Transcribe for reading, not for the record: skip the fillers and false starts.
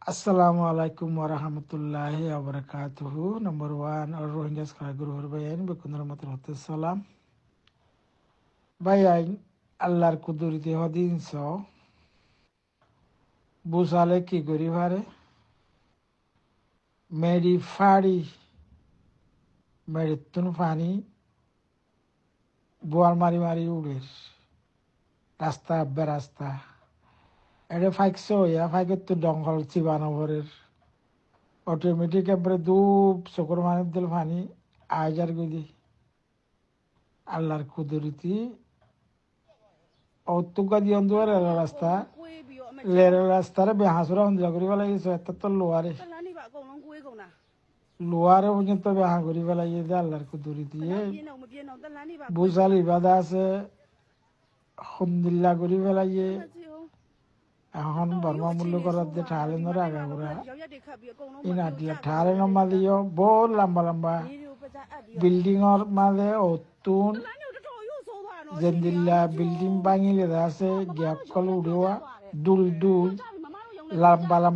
Assalamu alaikum warahmatullahi wabarakatuh. Number one, or Rohingya Sky Guru Bayan, Bekundramatul Salam. Bayan, Allah Kuduriti Hodin so. Busale ki Gurivare. Meri Fari. Meri Tunfani. Buar Mari Mari Udir. Rasta Berasta. Ede Faikso, ya Faiket to Donghol Chivana Vorir. Automatic Abredu, Sokurman Delfani, Ajar Gudi. Allah Kuduriti. Otuka di onduare la rasta be hasura on jaguri wala iso etatto luare punya to be haguri wala ye dallar kuduri diye busali badase alhamdulillah guri wala ye এখন বর্মমূল্য করার যে ঠালে নরা গাগুরা ইনাদিলা ঠালে নমাদিও বহুত লম্বা লম্বা building এর মাঝে অতুন জেন্দিল্লা building ভাঙিলে আছে গ্যাপ কল উড়েওয়া দুল দুল লম্বা লম্বা